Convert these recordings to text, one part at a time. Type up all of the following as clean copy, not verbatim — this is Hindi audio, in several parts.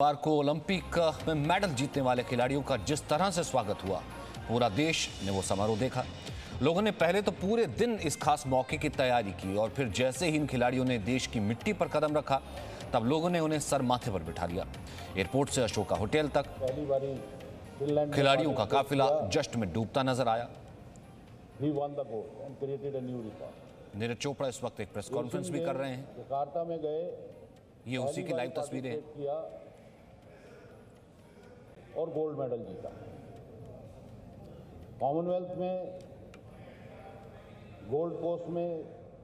बार को ओलंपिक में मेडल जीतने वाले खिलाड़ियों का जिस तरह से स्वागत हुआ, पूरा देश ने वो समारोह देखा। लोगों ने पहले तो पूरे दिन इस खास मौके की तैयारी की और फिर जैसे ही इन खिलाड़ियों ने देश की मिट्टी पर कदम रखा, तब लोगों ने उन्हें सर माथे पर बिठा लिया। एयरपोर्ट से अशोका होटल तक खिलाड़ियों का काफिला जश्न में डूबता नजर आया। नीरज चोपड़ा इस वक्त एक प्रेस कॉन्फ्रेंस भी कर रहे हैं। जकार्ता में गए, ये उसी की लाइव तस्वीरें हैं। किया और गोल्ड मेडल जीता। कॉमनवेल्थ में गोल्ड कोस्ट में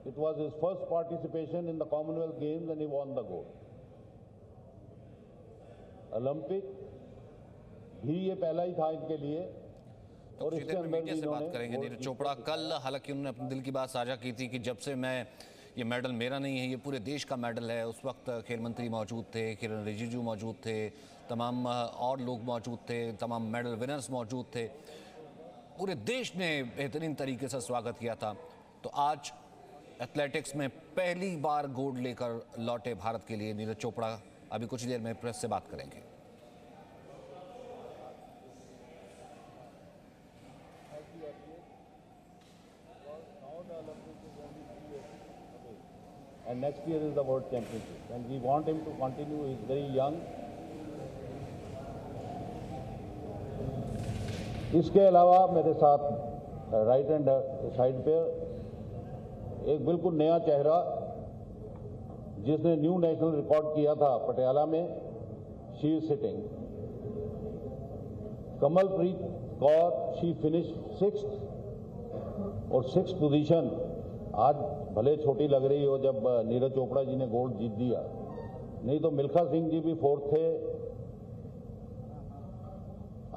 it was his first participation in the Commonwealth games and he won the gold. Olympic भी ये पहला ही था इनके लिए। तो और इसके अंदर मीडिया से बात करेंगे नीरज चोपड़ा। कल हालांकि उन्होंने अपने दिल की बात साझा की थी कि जब से मैं, ये मेडल मेरा नहीं है, ये पूरे देश का मेडल है। उस वक्त खेल मंत्री मौजूद थे, किरण रिजिजू मौजूद थे, तमाम और लोग मौजूद थे, तमाम मेडल विनर्स मौजूद थे। पूरे देश ने बेहतरीन तरीके से स्वागत किया था। तो आज एथलेटिक्स में पहली बार गोल्ड लेकर लौटे भारत के लिए नीरज चोपड़ा अभी कुछ देर में प्रेस से बात करेंगे। And next year is the World Championship, and we want him to continue. He is very young. इसके अलावा मेरे साथ राइट हैंड साइड पे एक बिल्कुल नया चेहरा जिसने न्यू नेशनल रिकॉर्ड किया था पटियाला में, she is sitting. Kamalpreet Kaur, she finish 6th और 6th पोजीशन आज भले छोटी लग रही हो जब नीरज चोपड़ा जी ने गोल्ड जीत दिया, नहीं तो मिल्खा सिंह जी भी 4th थे।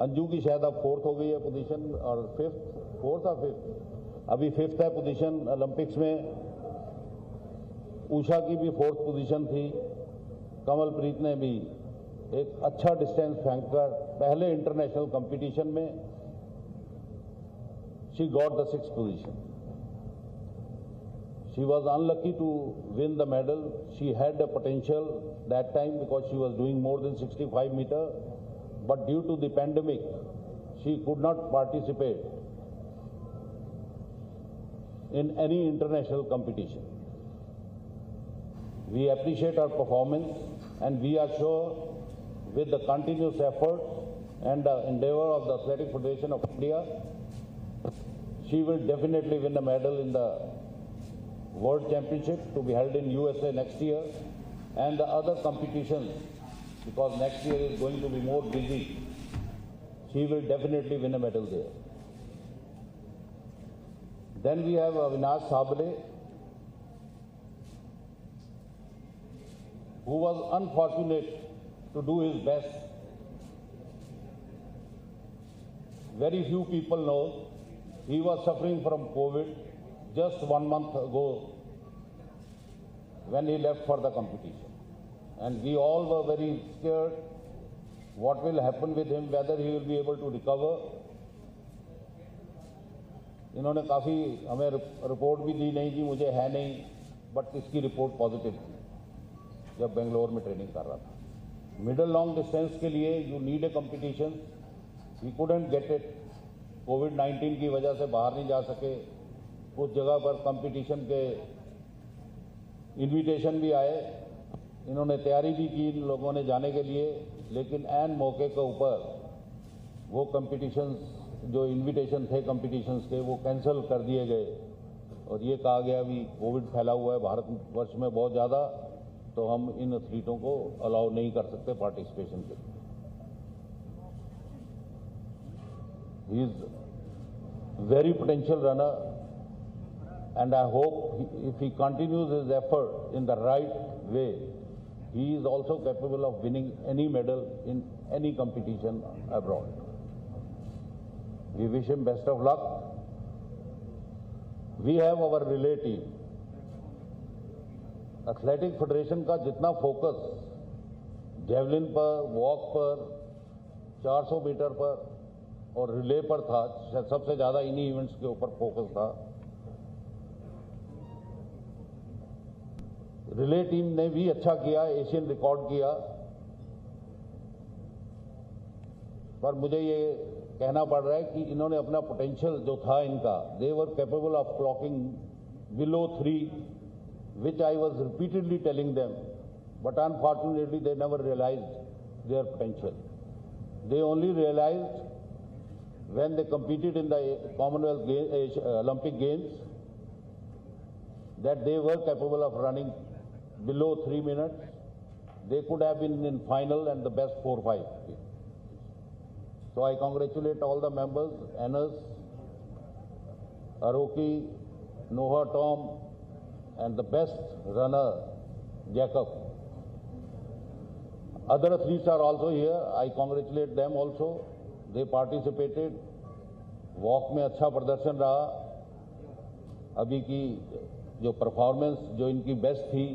अंजू की शायद अब 4th हो गई है पोजीशन, और 5th अभी 5th है पोजीशन ओलंपिक्स में। उषा की भी 4th पोजीशन थी। कमलप्रीत ने भी एक अच्छा डिस्टेंस फेंककर पहले इंटरनेशनल कंपटीशन में she got the 6th position. She was unlucky to win the medal. She had the potential that time because she was doing more than 65 meter, but due to the pandemic, she could not participate in any international competition. We appreciate her performance, and we are sure with the continuous effort and the endeavor of the Athletic Federation of India, she will definitely win a medal in the World Championship to be held in USA next year, and the other competitions, because next year is going to be more busy. She will definitely win a medal there. Then we have Avinash Sabale, who was unfortunate to do his best. Very few people know he was suffering from COVID just 1 month ago when he left for the competition, and we all were very scared what will happen with him, whether he will be able to recover. इन्होंने काफ़ी हमें रिपोर्ट भी दी, नहीं जी मुझे है नहीं, बट इसकी रिपोर्ट पॉजिटिव थी जब बेंगलोर में ट्रेनिंग कर रहा था। मिडल लॉन्ग डिस्टेंस के लिए you need a competition, he couldn't get it. कोविड-19 की वजह से बाहर नहीं जा सके। उस जगह पर कंपटीशन के इनविटेशन भी आए, इन्होंने तैयारी भी की इन लोगों ने जाने के लिए, लेकिन एन मौके के ऊपर वो कंपटीशंस जो इनविटेशन थे कंपटीशंस के, वो कैंसिल कर दिए गए और ये कहा गया भी कोविड फैला हुआ है भारतवर्ष में बहुत ज़्यादा, तो हम इन एथलीटों को अलाउ नहीं कर सकते पार्टिसिपेशन के लिए। He is very potential runner, and I hope if he continues his effort in the right way, he is also capable of winning any medal in any competition abroad. We wish him best of luck. We have our relay team. Athletic Federation का जितना फोकस जेवलिन पर, वॉक पर, 400 मीटर पर और रिले पर था, सबसे ज़्यादा इन्हीं इवेंट्स के ऊपर फोकस था। रिले टीम ने भी अच्छा किया, एशियन रिकॉर्ड किया। पर मुझे ये कहना पड़ रहा है कि इन्होंने अपना पोटेंशियल जो था इनका, they were capable of clocking below 3, which I was repeatedly telling them, but unfortunately they never realized their potential. They only realized when they competed in the Commonwealth Olympic Games that they were capable of running below 3 minutes. They could have been in final and the best 4-5. So I congratulate all the members, Anas, Aroki, Noah Tom, and the best runner, Jacob. Other athletes are also here. I congratulate them also. They participated. Walk में अच्छा प्रदर्शन रहा. अभी की जो परफॉर्मेंस जो इनकी बेस्ट थी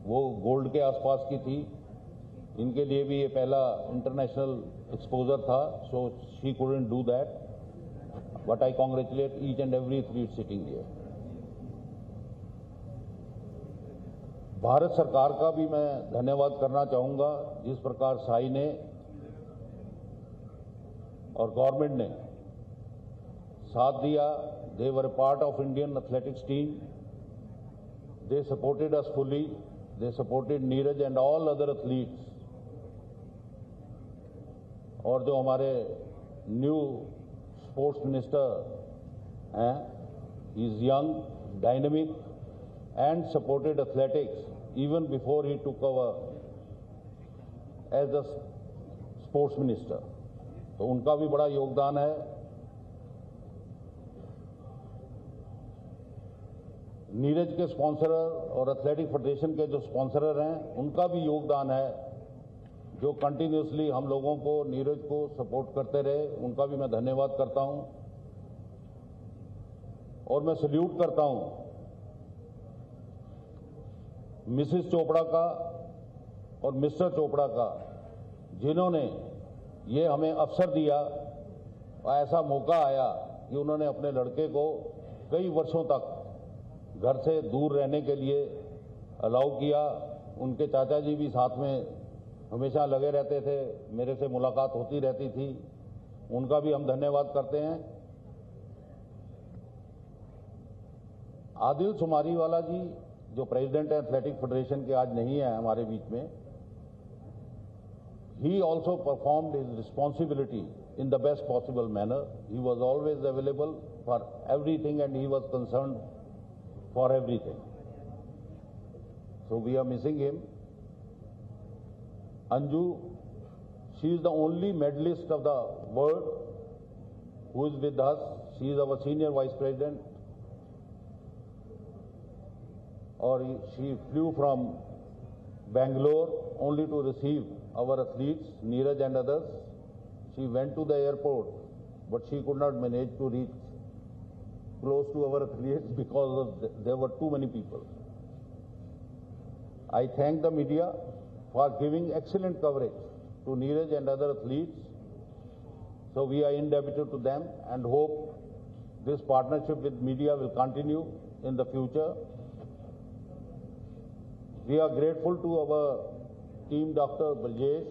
वो गोल्ड के आसपास की थी. इनके लिए भी ये पहला इंटरनेशनल एक्सपोजर था. So she couldn't do that, but I congratulate each and every athlete sitting here. Bharat सरकार का भी मैं धन्यवाद करना चाहूँगा. जिस प्रकार साई ने और गवर्नमेंट ने साथ दिया. They were part of Indian athletics team. They supported us fully. They supported Neeraj and all other athletes. और जो हमारे न्यू स्पोर्ट्स मिनिस्टर हैं, he is young, dynamic and supported athletics even before he took over as the sports minister. तो उनका भी बड़ा योगदान है. नीरज के स्पॉन्सर और एथलेटिक फेडरेशन के जो स्पॉन्सरर हैं उनका भी योगदान है, जो कंटिन्यूसली हम लोगों को, नीरज को सपोर्ट करते रहे. उनका भी मैं धन्यवाद करता हूं. और मैं सल्यूट करता हूं मिसेस चोपड़ा का और मिस्टर चोपड़ा का, जिन्होंने ये हमें अवसर दिया. ऐसा मौका आया कि उन्होंने अपने लड़के को कई वर्षों तक घर से दूर रहने के लिए अलाउ किया. उनके चाचा जी भी साथ में हमेशा लगे रहते थे, मेरे से मुलाकात होती रहती थी. उनका भी हम धन्यवाद करते हैं. आदिल सुमारीवाला जी जो प्रेसिडेंट है एथलेटिक फेडरेशन के, आज नहीं है हमारे बीच में. He also performed his responsibility in the best possible manner. He was always available for everything and he was concern for everything. So we are missing him. Anju, she is the only medalist of the world who is with us. She is our senior vice president. Or she flew from Bangalore only to receive our athletes, Neeraj and others. She went to the airport, but she could not manage to reach close to our athletes because there were too many people. I thank the media for giving excellent coverage to Neeraj and other athletes. So we are indebted to them and hope this partnership with media will continue in the future. We are grateful to our team, Dr. Baljesh,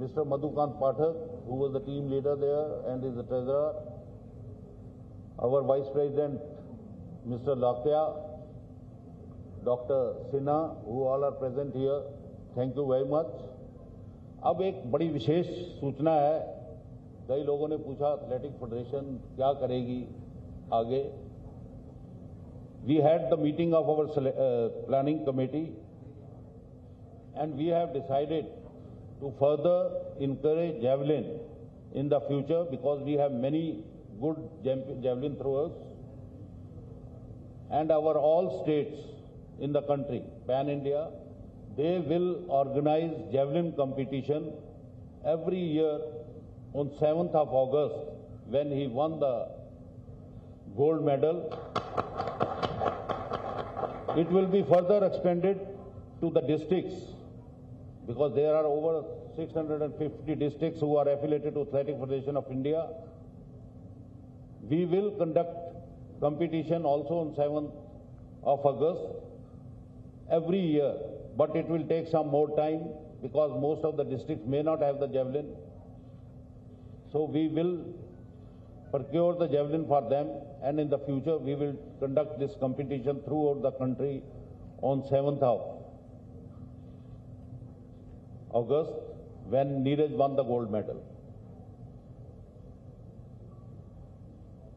Mr. Madhukant Pathak, who was the team leader there and is the treasurer, our Vice President, Mr. Lakya, Dr. Sinha, who all are present here. Thank you very much. अब एक बड़ी विशेष सूचना है. कई लोगों ने पूछा एथलेटिक फेडरेशन क्या करेगी आगे. We had the meeting of our planning committee and we have decided to further encourage javelin in the future because we have many good javelin throwers, and our all states in the country, pan India, they will organize javelin competition every year on 7th of August when he won the gold medal. It will be further expanded to the districts because there are over 650 districts who are affiliated to Athletic Federation of India. We will conduct competition also on 7th of August every year, but it will take some more time because most of the districts may not have the javelin. So we will procure the javelin for them, and in the future we will conduct this competition throughout the country on 7th of August, when Neeraj won the gold medal.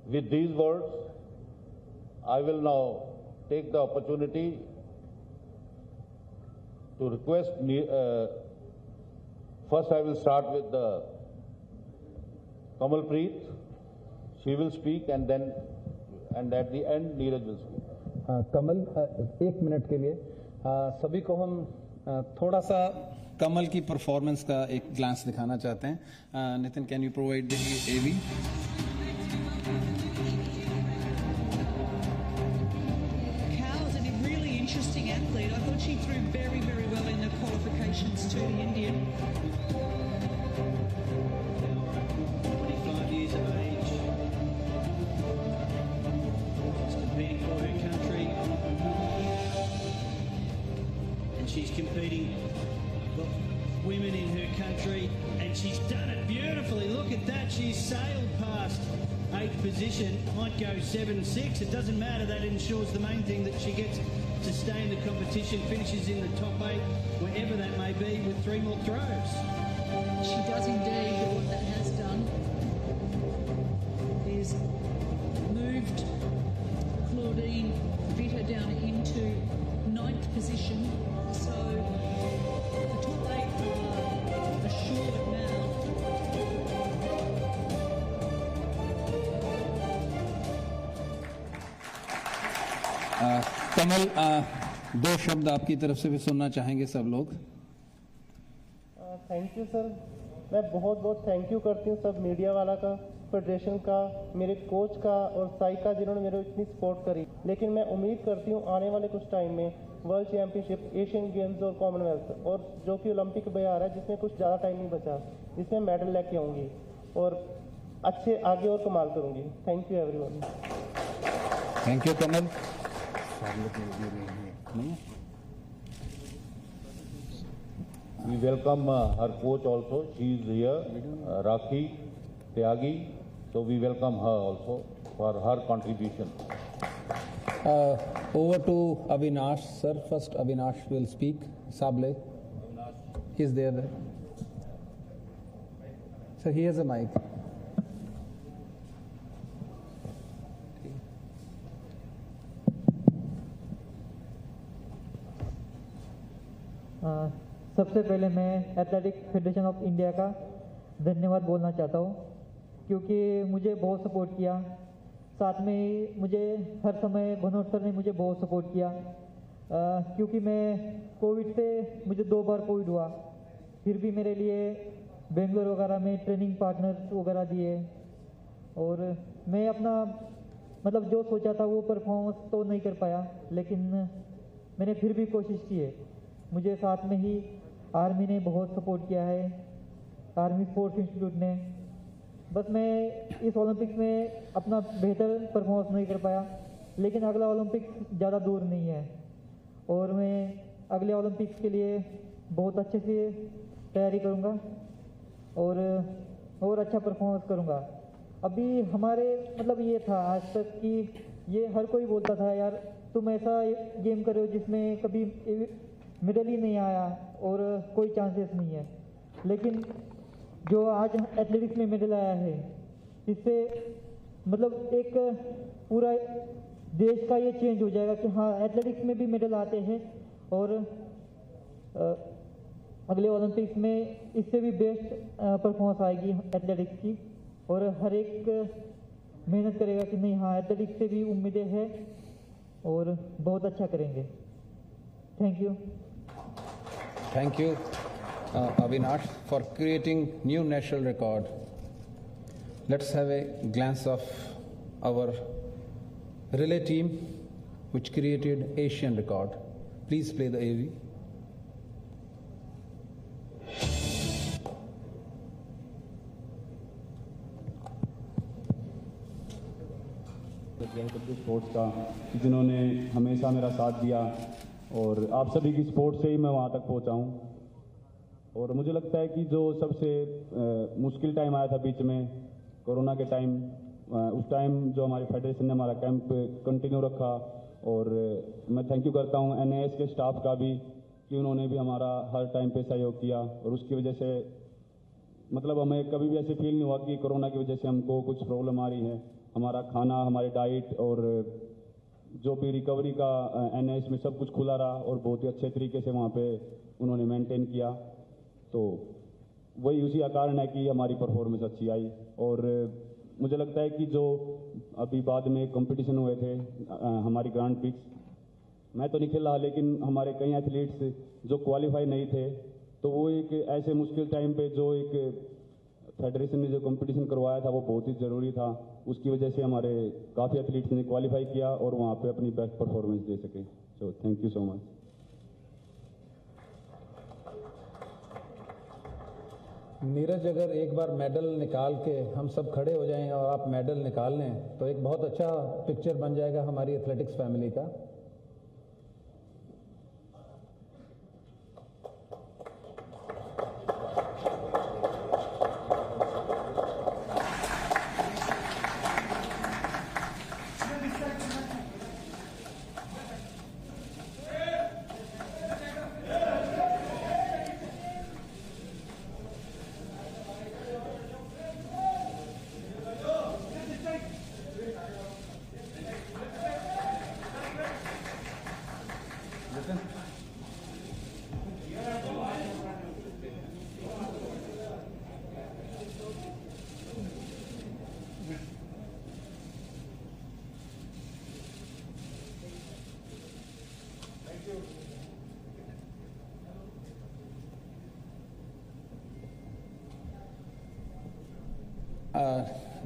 With these words, I will now take the opportunity to request, first I will start with the Kamalpreet. She will speak, and at the end Neeraj will speak. Kamal, 1 minute के लिए सभी को हम थोड़ा सा कमल की परफॉर्मेंस का एक ग्लांस दिखाना चाहते हैं. Nitin, can you provide the AV? Carol's a really interesting athlete. I thought she threw very, very well in the qualifications to the Indian. 25 years of age. She's competing for her country. And she's competing for women in her country. And she's done it beautifully. Look at that. She's sailed past 8th position. Might go 7-6. It doesn't matter. That ensures the main thing that she gets to stay in the competition, finishes in the top 8, wherever that may be, with 3 more throws. She does indeed. What that has done is moved Claudine Vita down into 9th position. So the top 8 are assured now. कमल, 2 शब्द आपकी तरफ से भी सुनना चाहेंगे सब लोग. Thank you sir. मैं बहुत बहुत थैंक यू करती हूँ सब मीडिया वाला का, फेडरेशन का, मेरे कोच का और साई का, जिन्होंने मेरे इतनी सपोर्ट करी. लेकिन मैं उम्मीद करती हूँ आने वाले कुछ टाइम में वर्ल्ड चैम्पियनशिप, एशियन गेम्स और कॉमनवेल्थ, और जो कि ओलंपिक भी आ रहा है, जिसमें कुछ ज़्यादा टाइम नहीं बचा, जिसमें मेडल लेके आऊँगी और अच्छे आगे और कमाल करूँगी. Thank you everyone. Thank you Kamal. We welcome her coach also. She is here, Rakhi Tyagi. So we welcome her also for her contribution. Over to Avinash, sir. First Avinash will speak. Sable. He is there. Sir, he has a mic. सबसे पहले मैं एथलेटिक्स फेडरेशन ऑफ इंडिया का धन्यवाद बोलना चाहता हूँ, क्योंकि मुझे बहुत सपोर्ट किया. साथ में ही मुझे हर समय भनोट सर ने मुझे बहुत सपोर्ट किया, क्योंकि मैं कोविड से, मुझे 2 बार कोविड हुआ, फिर भी मेरे लिए बेंगलोर वगैरह में ट्रेनिंग पार्टनर्स वगैरह दिए, और मैं अपना मतलब जो सोचा था वो परफॉर्मेंस तो नहीं कर पाया, लेकिन मैंने फिर भी कोशिश की है. मुझे साथ में ही आर्मी ने बहुत सपोर्ट किया है, आर्मी स्पोर्ट्स इंस्टीट्यूट ने. बस मैं इस ओलंपिक्स में अपना बेहतर परफॉर्मेंस नहीं कर पाया, लेकिन अगला ओलंपिक्स ज़्यादा दूर नहीं है, और मैं अगले ओलंपिक्स के लिए बहुत अच्छे से तैयारी करूँगा और अच्छा परफॉर्मेंस करूँगा. अभी हमारे मतलब ये था आज तक कि ये हर कोई बोलता था, यार तुम ऐसा गेम करो जिसमें कभी मेडल ही नहीं आया और कोई चांसेस नहीं है. लेकिन जो आज एथलेटिक्स में मेडल आया है, इससे मतलब एक पूरा देश का ये चेंज हो जाएगा कि हाँ, एथलेटिक्स में भी मेडल आते हैं, और अगले ओलंपिक्स में इससे भी बेस्ट परफॉर्मेंस आएगी एथलेटिक्स की, और हर एक मेहनत करेगा कि नहीं हाँ, एथलेटिक्स से भी उम्मीदें हैं और बहुत अच्छा करेंगे. Thank you. Thank you, Avinash, for creating new national record. Let's have a glance of our relay team, which created Asian record. Please play the AV. Sports का, जिन्होंने हमेशा मेरा साथ दिया, और आप सभी की सपोर्ट से ही मैं वहाँ तक पहुँचा हूँ. और मुझे लगता है कि जो सबसे मुश्किल टाइम आया था बीच में कोरोना के टाइम, उस टाइम जो हमारी फेडरेशन ने हमारा कैंप कंटिन्यू रखा, और मैं थैंक यू करता हूँ NIS के स्टाफ का भी कि उन्होंने भी हमारा हर टाइम पे सहयोग किया, और उसकी वजह से मतलब हमें कभी भी ऐसे फील नहीं हुआ कि कोरोना की वजह से हमको कुछ प्रॉब्लम आ रही है। हमारा खाना, हमारी डाइट और जो भी रिकवरी का NIS में सब कुछ खुला रहा, और बहुत ही अच्छे तरीके से वहाँ पे उन्होंने मेंटेन किया। तो वही उसी का कारण है कि हमारी परफॉर्मेंस अच्छी आई। और मुझे लगता है कि जो अभी बाद में कंपटीशन हुए थे हमारी ग्रांड प्रिक्स, मैं तो नहीं खेला, लेकिन हमारे कई एथलीट्स जो क्वालिफाई नहीं थे, तो वो एक ऐसे मुश्किल टाइम पे जो एक फेडरेशन ने जो कंपटीशन करवाया था वो बहुत ही ज़रूरी था। उसकी वजह से हमारे काफ़ी एथलीट्स ने क्वालिफाई किया और वहाँ पे अपनी बेस्ट परफॉर्मेंस दे सके। So thank you so much. Neeraj, अगर एक बार मेडल निकाल के हम सब खड़े हो जाएं और आप मेडल निकाल लें तो एक बहुत अच्छा पिक्चर बन जाएगा हमारी एथलेटिक्स फैमिली का।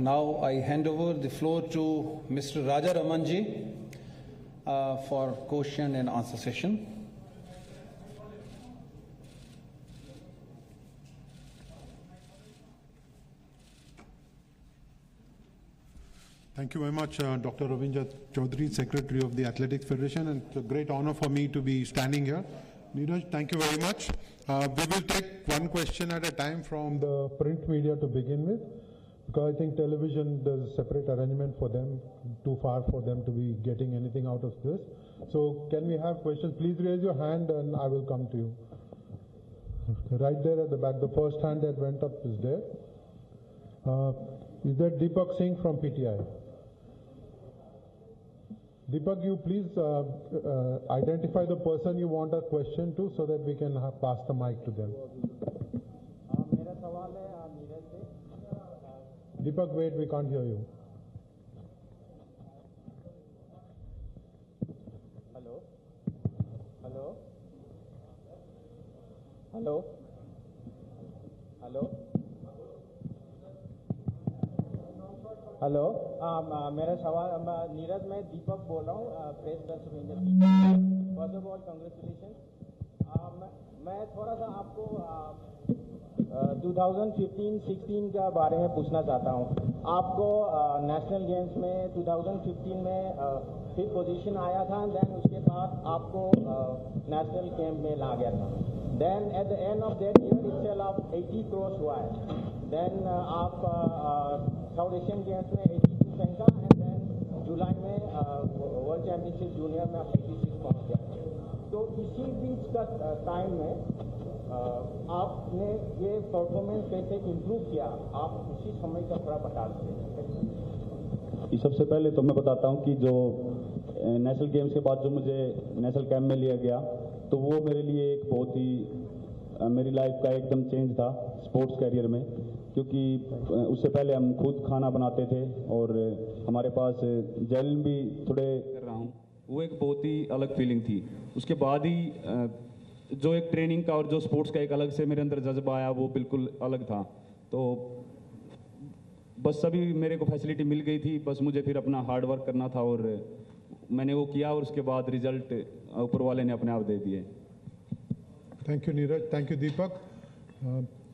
Now I hand over the floor to Mr. Raja Ramanji for question and answer session. Thank you very much, Dr. Ravindra Chaudhary, Secretary of the Athletics Federation, and it's a great honor for me to be standing here. Neeraj, thank you very much. We will take one question at a time from the print media to begin with, because I think television, there's a separate arrangement for them, too far for them to be getting anything out of this. So can we have questions? Please raise your hand and I will come to you. Right there at the back, the first hand that went up is there. Is that Deepak Singh from PTI? Deepak, you please identify the person you want a question to so that we can pass the mic to them. Deepak, wait, we can't hear you. Hello? Hello? Hello? Hello? Hello, मेरा सवाल, नीरज, मैं दीपक बोल रहा हूँ, प्रेस दर्श फर्स्ट ऑफ ऑल कंग्रेचुलेशन। मैं थोड़ा सा आपको 2015-16 के बारे में पूछना चाहता हूँ। आपको नेशनल गेम्स में 2015 में 5th पोजीशन आया था, देन उसके बाद आपको नेशनल कैंप में ला गया था। Then at the end of that year itself आप 80 क्रॉस हुआ है। देन आप साउथ एशियन गेम्स में 82 फेंका, एंड देन जुलाई में वर्ल्ड चैंपियनशिप जूनियर में आप 86 पहुँच गया। तो इसी बीच का टाइम में आपने ये परफॉर्मेंस कैसे इम्प्रूव किया, आप उसी समय का थोड़ा बता दें। सबसे पहले तो मैं बताता हूँ कि जो नेशनल गेम्स के बाद जो मुझे नेशनल कैंप में लिया गया, तो वो मेरे लिए एक बहुत ही मेरी लाइफ का एकदम चेंज था स्पोर्ट्स कैरियर में, क्योंकि उससे पहले हम खुद खाना बनाते थे और हमारे पास जेल भी थोड़े कर रहा हूँ, वो एक बहुत ही अलग फीलिंग थी। उसके बाद ही जो एक ट्रेनिंग का और जो स्पोर्ट्स का एक अलग से मेरे अंदर जज्बा आया, वो बिल्कुल अलग था। तो बस सभी मेरे को फैसिलिटी मिल गई थी, बस मुझे फिर अपना हार्ड वर्क करना था और मैंने वो किया, और उसके बाद रिजल्ट ऊपर वाले ने अपने आप दे दिए। Thank you Neeraj, thank you Deepak.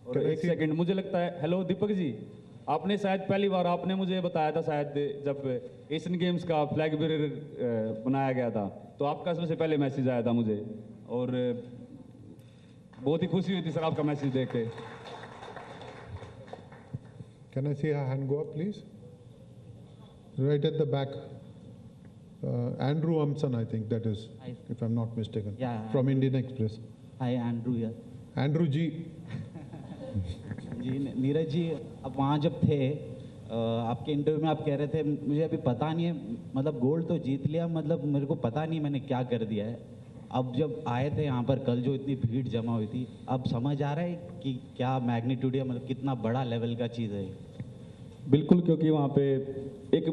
और एक सेकंड, मुझे लगता है, हेलो दीपक जी, आपने शायद पहली बार आपने मुझे बताया था शायद जब एशियन गेम्स का फ्लैग बेरर बनाया गया था, तो आपका सबसे पहले मैसेज आया था मुझे। और बहुत ही खुशी हुई थी सर आपका मैसेज देख के। Can I see her hand go up, please? Right at the back. Andrew Amson, I think that is, if I'm not mistaken. Yeah. From Indian Express. Hi, Andrew here. Andrew G. जी नीरज जी, अब वहाँ जब थे आपके इंटरव्यू में आप कह रहे थे मुझे अभी पता नहीं है, मतलब गोल्ड तो जीत लिया, मतलब मेरे को पता नहीं मैंने क्या कर दिया है। अब जब आए थे यहाँ पर कल जो इतनी भीड़ जमा हुई थी, अब समझ आ रहा है कि क्या मैग्नीट्यूड है, मतलब कितना बड़ा लेवल का चीज़ है। बिल्कुल, क्योंकि वहाँ पे एक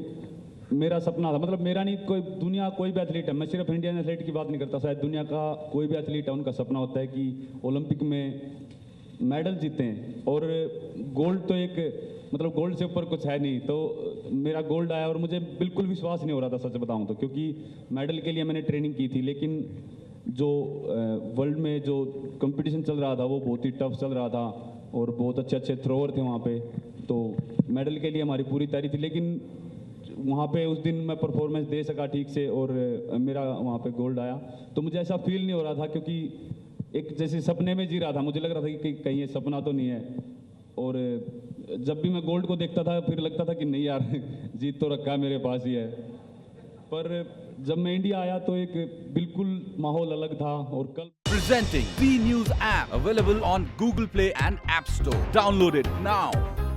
मेरा सपना था, मतलब मेरा नहीं, कोई दुनिया कोई भी एथलीट है, मैं सिर्फ इंडियन एथलीट की बात नहीं करता, शायद दुनिया का कोई भी एथलीट है उनका सपना होता है कि ओलंपिक में मेडल जीतें। और गोल्ड तो एक, मतलब गोल्ड से ऊपर कुछ है नहीं, तो मेरा गोल्ड आया और मुझे बिल्कुल विश्वास नहीं हो रहा था सच बताऊं तो, क्योंकि मेडल के लिए मैंने ट्रेनिंग की थी, लेकिन जो वर्ल्ड में जो कंपटीशन चल रहा था वो बहुत ही टफ चल रहा था और बहुत अच्छे अच्छे थ्रोअर थे वहाँ पे, तो मेडल के लिए हमारी पूरी तैयारी थी। लेकिन वहाँ पे उस दिन मैं परफॉर्मेंस दे सका ठीक से और मेरा वहाँ पे गोल्ड आया, तो मुझे ऐसा फील नहीं हो रहा था, क्योंकि एक जैसे सपने में जी रहा था, मुझे लग रहा था कि कहीं ये सपना तो नहीं है। और जब भी मैं गोल्ड को देखता था फिर लगता था कि नहीं यार जीत तो रखा है मेरे पास ही है। पर जब मैं इंडिया आया तो एक बिल्कुल माहौल अलग था। और कल Presenting B News app available on Google Play and App Store. Download it now.